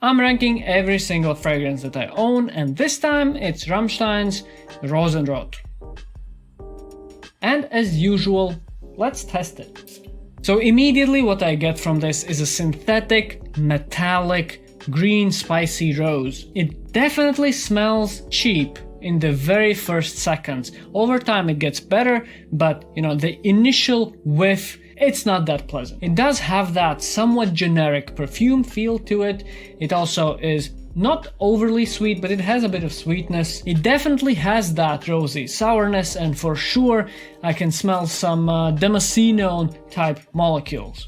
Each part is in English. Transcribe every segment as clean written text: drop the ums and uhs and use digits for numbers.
I'm ranking every single fragrance that I own, and this time it's Rammstein's Rosenrot. And as usual, let's test it. So immediately what I get from this is a synthetic, metallic, green spicy rose. It definitely smells cheap in the very first seconds. Over time it gets better, but the initial whiff, it's not that pleasant. It does have that somewhat generic perfume feel to it. It also is not overly sweet, but it has a bit of sweetness. It definitely has that rosy sourness, and for sure I can smell some Damascene type molecules.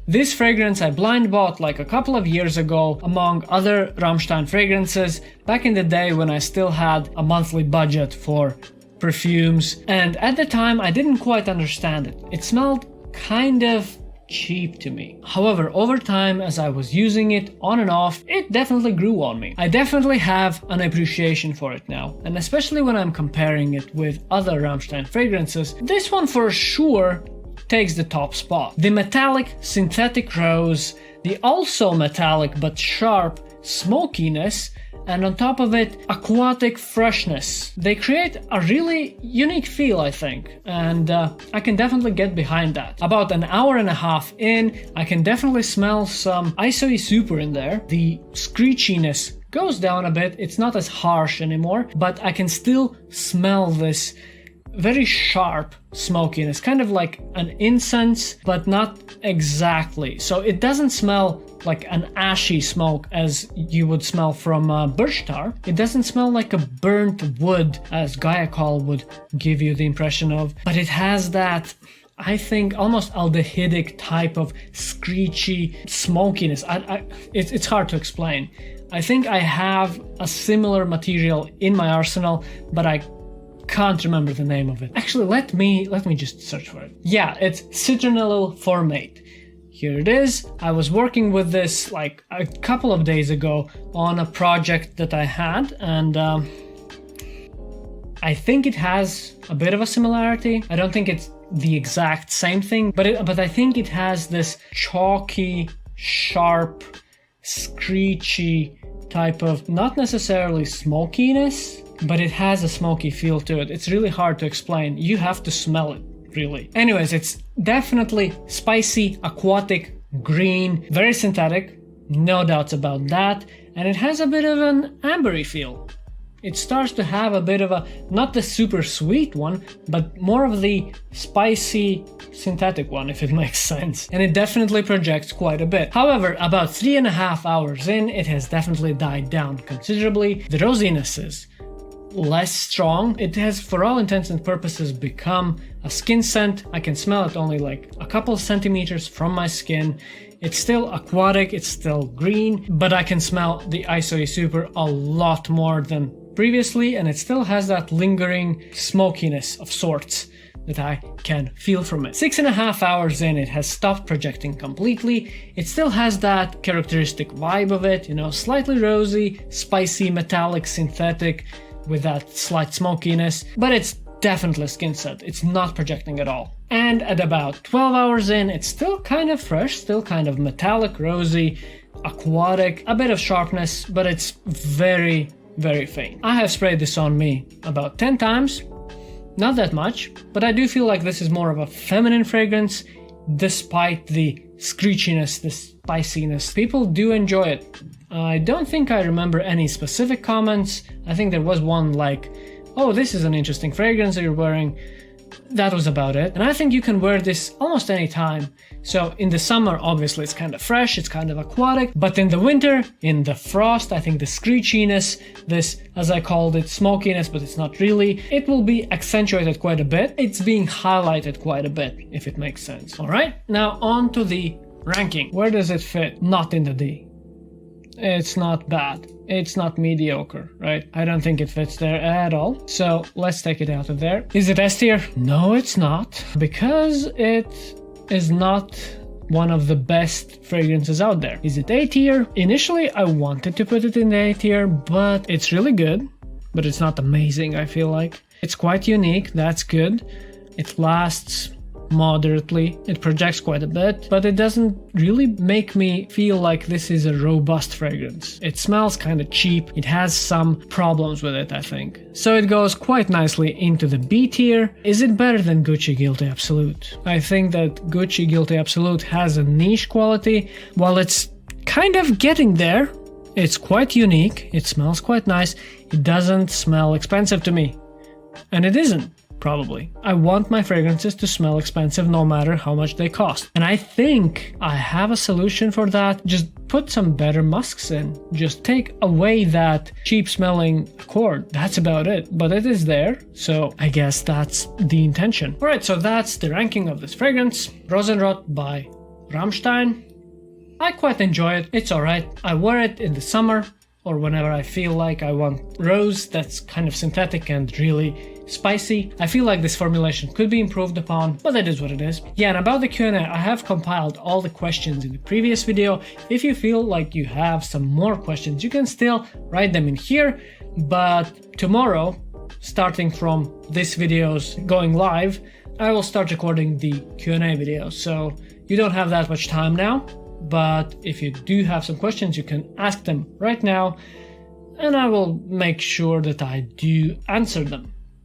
This fragrance I blind bought like a couple of years ago among other Rammstein fragrances back in the day when I still had a monthly budget for perfumes, and at the time I didn't quite understand it. It smelled kind of cheap to me. However, over time, as I was using it on and off, it definitely grew on me. I definitely have an appreciation for it now, and especially when I'm comparing it with other Rammstein fragrances, this one for sure takes the top spot. The metallic synthetic rose, the also metallic but sharp smokiness, and on top of it, aquatic freshness. They create a really unique feel, I think, and I can definitely get behind that. About an hour and a half in, I can definitely smell some isoe super in there. The screechiness goes down a bit, it's not as harsh anymore, but I can still smell this very sharp smokiness, kind of like an incense, but not exactly. So it doesn't smell like an ashy smoke as you would smell from birch tar. It doesn't smell like a burnt wood as glycol would give you the impression of, but it has that, I think, almost aldehydic type of screechy smokiness. It's hard to explain. I think I have a similar material in my arsenal, but I can't remember the name of it. Actually, let me just search for it. Yeah, it's citronellyl formate. Here it is. I was working with this like a couple of days ago on a project that I had, and I think it has a bit of a similarity. I don't think it's the exact same thing, but I think it has this chalky, sharp, screechy type of, not necessarily smokiness, but it has a smoky feel to it. It's really hard to explain. You have to smell it, really. Anyways, it's definitely spicy, aquatic, green, very synthetic, no doubts about that, and it has a bit of an ambery feel. It starts to have a bit of a, not the super sweet one, but more of the spicy synthetic one, if it makes sense. And it definitely projects quite a bit. However, about 3.5 hours in, it has definitely died down considerably. The rosiness is less strong. It has, for all intents and purposes, become a skin scent. I can smell it only like a couple centimeters from my skin. It's still aquatic, it's still green, but I can smell the isoe super a lot more than previously, and it still has that lingering smokiness of sorts that I can feel from it. 6.5 hours in, it has stopped projecting completely. It still has that characteristic vibe of it, slightly rosy, spicy, metallic, synthetic, with that slight smokiness, but it's definitely skin scent. It's not projecting at all. And at about 12 hours in, it's still kind of fresh, still kind of metallic, rosy, aquatic, a bit of sharpness, but it's very, very faint. I have sprayed this on me about 10 times, not that much, but I do feel like this is more of a feminine fragrance, despite the screechiness, the spiciness. People do enjoy it. I don't think I remember any specific comments. I think there was one like, oh, this is an interesting fragrance that you're wearing. That was about it. And I think you can wear this almost any time. So in the summer, obviously it's kind of fresh, it's kind of aquatic, but in the winter, in the frost, I think the screechiness, this, as I called it, smokiness, but it's not really, it will be accentuated quite a bit. It's being highlighted quite a bit, if it makes sense. All right, now on to the ranking. Where does it fit? Not in the D. It's not bad. It's not mediocre, right? I don't think it fits there at all. So let's take it out of there. Is it S tier? No, it's not. Because it is not one of the best fragrances out there. Is it A tier? Initially, I wanted to put it in the A tier, but it's really good. But it's not amazing, I feel like. It's quite unique, that's good. It lasts moderately. It projects quite a bit, but it doesn't really make me feel like this is a robust fragrance. It smells kind of cheap. It has some problems with it, I think. So it goes quite nicely into the B tier. Is it better than Gucci Guilty Absolute? I think that Gucci Guilty Absolute has a niche quality. While it's kind of getting there, it's quite unique. It smells quite nice. It doesn't smell expensive to me. And it isn't. Probably. I want my fragrances to smell expensive no matter how much they cost. And I think I have a solution for that. Just put some better musks in. Just take away that cheap smelling accord. That's about it. But it is there, so I guess that's the intention. Alright, so that's the ranking of this fragrance. Rosenrot by Rammstein. I quite enjoy it. It's alright. I wear it in the summer or whenever I feel like I want rose that's kind of synthetic and really spicy. I feel like this formulation could be improved upon, but it is what it is. Yeah, and about the Q&A, I have compiled all the questions in the previous video. If you feel like you have some more questions, you can still write them in here, but tomorrow, starting from this video's going live, I will start recording the Q&A video, so you don't have that much time now, but if you do have some questions, you can ask them right now, and I will make sure that I do answer them.